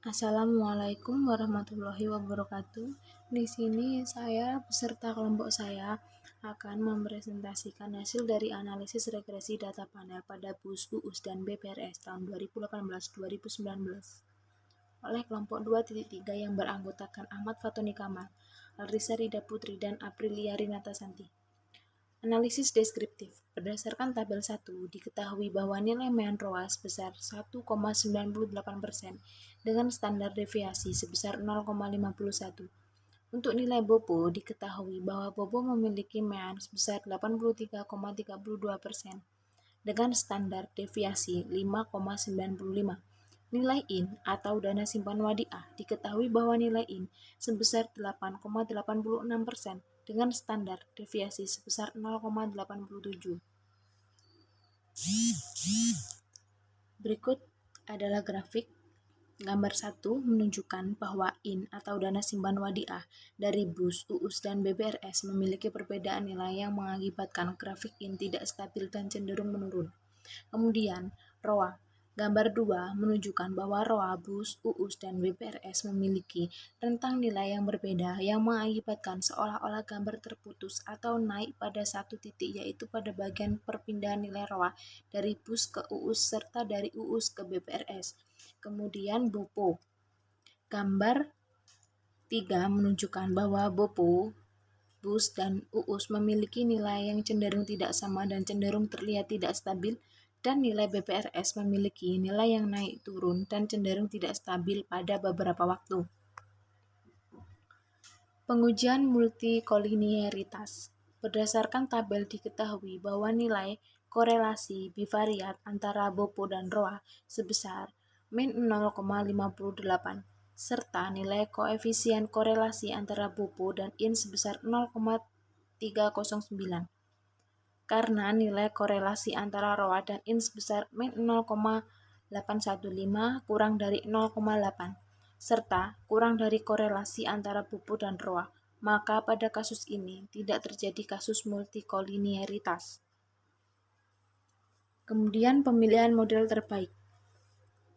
Assalamualaikum warahmatullahi wabarakatuh. Di sini saya beserta kelompok saya akan mempresentasikan hasil dari analisis regresi data panel pada BUS, UUS, dan BPRS tahun 2018-2019 oleh kelompok 2.3 yang beranggotakan Ahmad Fatoni Kamal, Alrisa Rida Putri, dan Aprilia Rinatasanti. Analisis deskriptif. Berdasarkan tabel 1, diketahui bahwa nilai mean ROA sebesar 1,98% dengan standar deviasi sebesar 0,51. Untuk nilai BOPO, diketahui bahwa BOPO memiliki mean sebesar 83,32% dengan standar deviasi 5,95. Nilai IN atau dana simpan wadiah diketahui bahwa nilai IN sebesar 8,86% dengan standar deviasi sebesar 0,87. Berikut adalah grafik. Gambar 1 menunjukkan bahwa IN atau dana simpan wadiah dari BUS, UUS, dan BPRS memiliki perbedaan nilai yang mengakibatkan grafik IN tidak stabil dan cenderung menurun. Kemudian, ROA. Gambar 2 menunjukkan bahwa ROA BUS, UUS, dan BPRS memiliki rentang nilai yang berbeda yang mengakibatkan seolah-olah gambar terputus atau naik pada satu titik, yaitu pada bagian perpindahan nilai ROA dari BUS ke UUS serta dari UUS ke BPRS. Kemudian BOPO. Gambar 3 menunjukkan bahwa BOPO, BUS, dan UUS memiliki nilai yang cenderung tidak sama dan cenderung terlihat tidak stabil, dan nilai BPRS memiliki nilai yang naik turun dan cenderung tidak stabil pada beberapa waktu. Pengujian multikolinearitas. Berdasarkan tabel diketahui bahwa nilai korelasi bivariat antara BOPO dan ROA sebesar min 0,58 serta nilai koefisien korelasi antara BOPO dan IN sebesar 0,309. Karena nilai korelasi antara ROA dan IN sebesar min 0,815 kurang dari 0,8 serta kurang dari korelasi antara BOPO dan ROA, maka pada kasus ini tidak terjadi kasus multikolinearitas. Kemudian pemilihan model terbaik.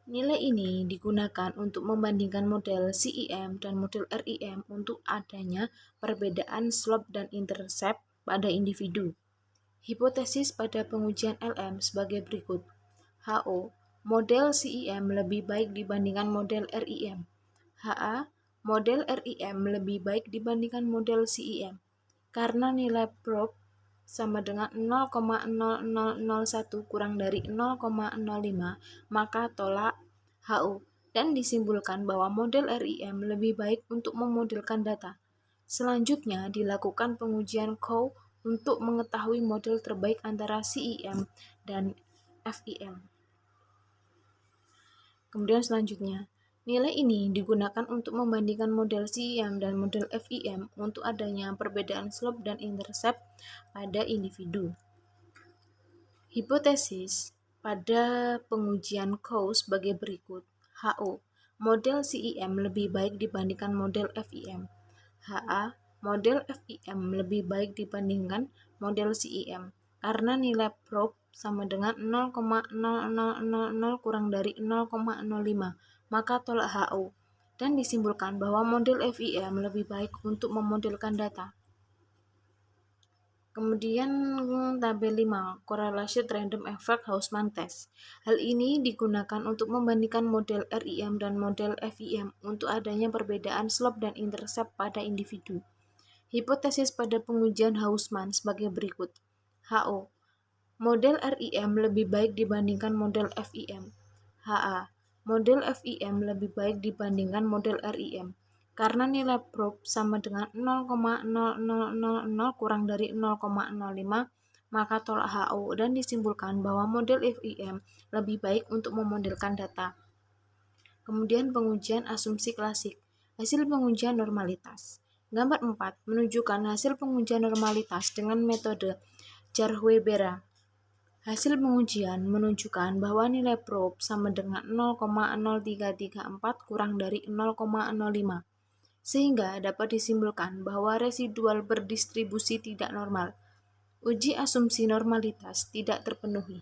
Nilai ini digunakan untuk membandingkan model CIM dan model RIM untuk adanya perbedaan slope dan intercept pada individu. Hipotesis pada pengujian LM sebagai berikut. HO, model CIM lebih baik dibandingkan model RIM. HA, model RIM lebih baik dibandingkan model CIM. Karena nilai probe sama dengan 0,0001 kurang dari 0,05, maka tolak HO, dan disimpulkan bahwa model RIM lebih baik untuk memodelkan data. Selanjutnya dilakukan pengujian COW untuk mengetahui model terbaik antara CIM dan FIM. Kemudian selanjutnya, nilai ini digunakan untuk membandingkan model CIM dan model FIM untuk adanya perbedaan slope dan intercept pada individu. Hipotesis pada pengujian COW sebagai berikut. HO, model CIM lebih baik dibandingkan model FIM. HA, model FIM lebih baik dibandingkan model CIM karena nilai probe sama dengan 0,0000 kurang dari 0,05, maka tolak HO, dan disimpulkan bahwa model FIM lebih baik untuk memodelkan data. Kemudian tabel 5, Correlation Random Effect Hausman Test. Hal ini digunakan untuk membandingkan model RIM dan model FIM untuk adanya perbedaan slope dan intercept pada individu. Hipotesis pada pengujian Hausman sebagai berikut. HO, model RIM lebih baik dibandingkan model FIM. HA, model FIM lebih baik dibandingkan model RIM karena nilai probe sama dengan 0,0000 kurang dari 0,05, maka tolak HO, dan disimpulkan bahwa model FIM lebih baik untuk memodelkan data. Kemudian pengujian asumsi klasik. Hasil pengujian normalitas. Gambar 4 menunjukkan hasil pengujian normalitas dengan metode Jarhuey-Bera. Hasil pengujian menunjukkan bahwa nilai probe sama dengan 0,0334 kurang dari 0,05, sehingga dapat disimpulkan bahwa residual berdistribusi tidak normal. Uji asumsi normalitas tidak terpenuhi.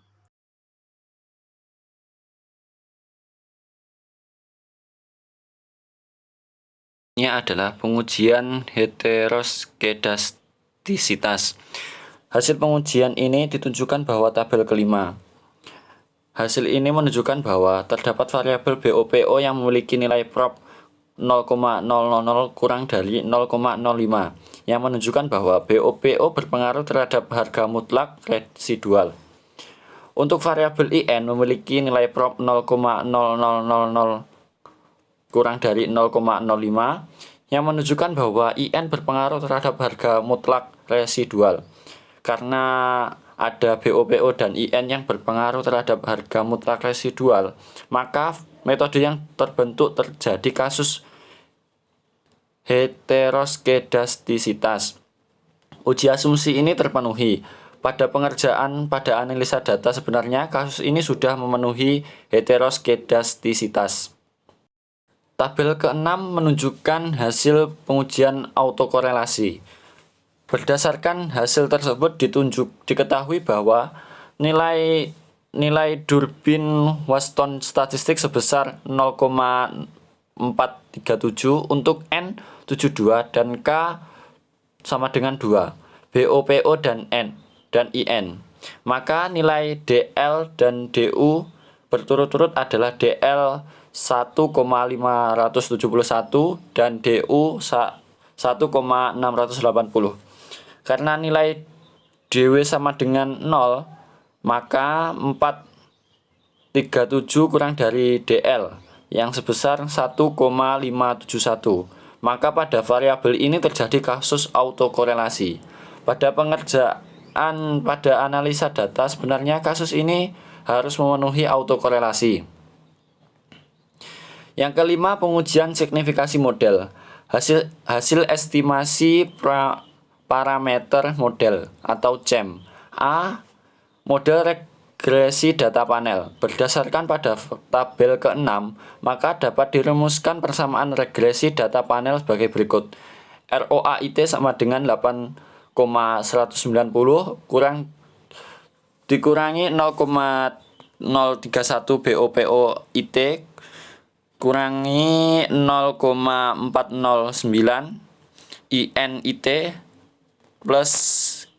adalah pengujian heteroskedastisitas. Hasil pengujian ini ditunjukkan bahwa tabel kelima. Hasil ini menunjukkan bahwa terdapat variabel BOPO yang memiliki nilai prop 0,000 kurang dari 0,05 yang menunjukkan bahwa BOPO berpengaruh terhadap harga mutlak residual. Untuk variabel IN memiliki nilai prop 0,0000 kurang dari 0,05 yang menunjukkan bahwa IN berpengaruh terhadap harga mutlak residual. Karena ada BOPO dan IN yang berpengaruh terhadap harga mutlak residual, maka metode yang terbentuk terjadi kasus heteroskedastisitas. Uji asumsi ini terpenuhi. Pada pengerjaan pada analisa data sebenarnya kasus ini sudah memenuhi heteroskedastisitas. Tabel ke-6 menunjukkan hasil pengujian autokorelasi. Berdasarkan hasil tersebut diketahui bahwa nilai Durbin-Waston statistik sebesar 0,437 untuk N 72 dan K sama dengan 2, BOPO dan IN. Maka nilai DL dan DU berturut-turut adalah DL 1,571 dan DU 1,680. Karena nilai DW sama dengan 0, maka 437 kurang dari DL yang sebesar 1,571. Maka pada variabel ini terjadi kasus autokorelasi. Pada pengerjaan pada analisa data sebenarnya kasus ini harus memenuhi autokorelasi. Yang kelima, pengujian signifikasi model. Hasil estimasi parameter model atau CEM. A. Model regresi data panel. Berdasarkan pada tabel ke-6, maka dapat dirumuskan persamaan regresi data panel sebagai berikut. ROA-IT sama dengan 8,190 dikurangi 0,031 BOPO IT kurangi 0,409 INIT plus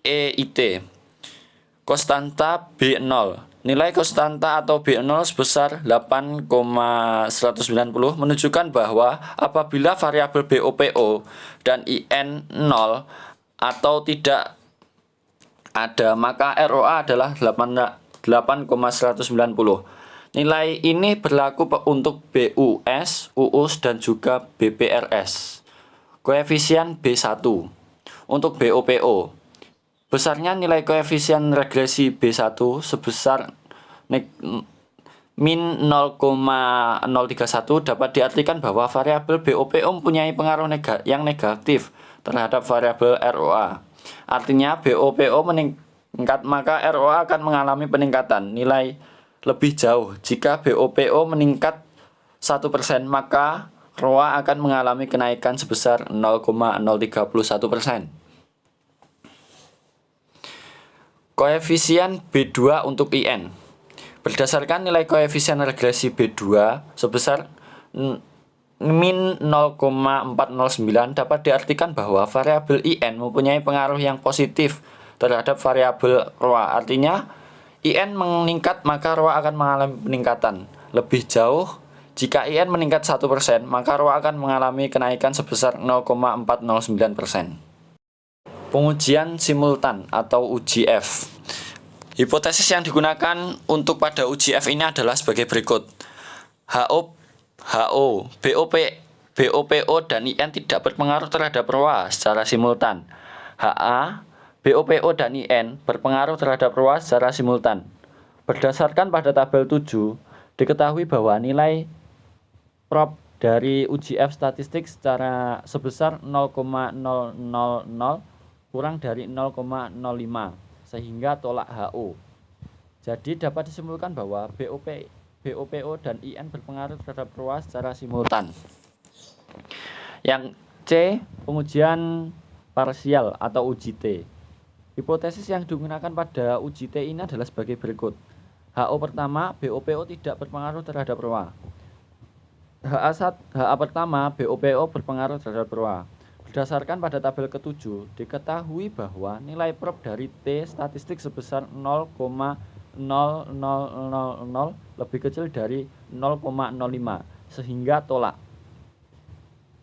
EIT. Konstanta B0. Nilai konstanta atau B0 sebesar 8,190 menunjukkan bahwa apabila variabel BOPO dan IN 0 atau tidak ada, maka ROA adalah 8,190. Nilai ini berlaku untuk BUS, UUS, dan juga BPRS. Koefisien B1. Untuk BOPO, besarnya nilai koefisien regresi B1 sebesar min 0,031 dapat diartikan bahwa variabel BOPO mempunyai pengaruh yang negatif terhadap variabel ROA. Artinya BOPO meningkat, maka ROA akan mengalami peningkatan nilai lebih jauh. Jika BOPO meningkat 1%, maka ROA akan mengalami kenaikan sebesar 0,031%. Koefisien B2 untuk IN. Berdasarkan nilai koefisien regresi B2 sebesar min 0,409 dapat diartikan bahwa variabel IN mempunyai pengaruh yang positif terhadap variabel ROA. Artinya IN meningkat, maka ROA akan mengalami peningkatan lebih jauh. Jika IN meningkat 1%, maka ROA akan mengalami kenaikan sebesar 0,409%. Pengujian simultan atau UJF. Hipotesis yang digunakan untuk pada UJF ini adalah sebagai berikut. BOPO dan IN tidak berpengaruh terhadap ROA secara simultan. BOPO dan IN berpengaruh terhadap ROA secara simultan. Berdasarkan pada tabel 7, diketahui bahwa nilai prop dari UJF statistik secara sebesar 0,000 kurang dari 0,05 sehingga tolak HO. Jadi dapat disimpulkan bahwa BOPO dan IN berpengaruh terhadap ROA secara simultan. Yang C, pengujian parsial atau UJT. Hipotesis yang digunakan pada UJT ini adalah sebagai berikut. HO pertama, BOPO tidak berpengaruh terhadap ROA. HA pertama, BOPO berpengaruh terhadap ROA. Berdasarkan pada tabel ke-7, diketahui bahwa nilai prop dari T statistik sebesar 0,0000 lebih kecil dari 0,05 sehingga tolak.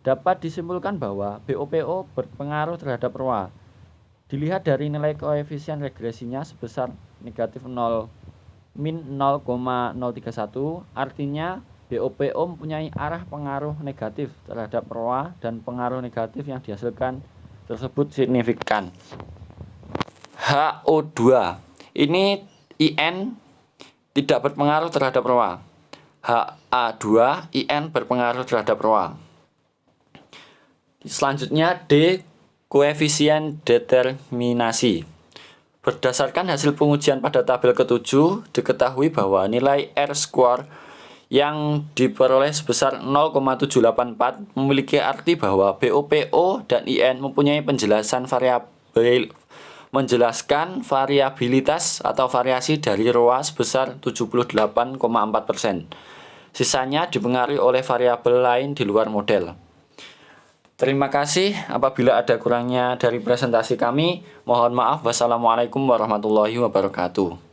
Dapat disimpulkan bahwa BOPO berpengaruh terhadap ROA. Dilihat dari nilai koefisien regresinya sebesar negatif 0 min 0,031, artinya BOPO mempunyai arah pengaruh negatif terhadap ROA dan pengaruh negatif yang dihasilkan tersebut signifikan. HO2 ini IN tidak berpengaruh terhadap ROA. HA2 IN berpengaruh terhadap ROA. Selanjutnya D, koefisien determinasi. Berdasarkan hasil pengujian pada tabel ke-7, diketahui bahwa nilai R-square yang diperoleh sebesar 0,784 memiliki arti bahwa BOPO dan IN mempunyai menjelaskan variabilitas atau variasi dari ROA sebesar 78,4%. Sisanya dipengaruhi oleh variabel lain di luar model. Terima kasih. Apabila ada kurangnya dari presentasi kami, mohon maaf. Wassalamualaikum warahmatullahi wabarakatuh.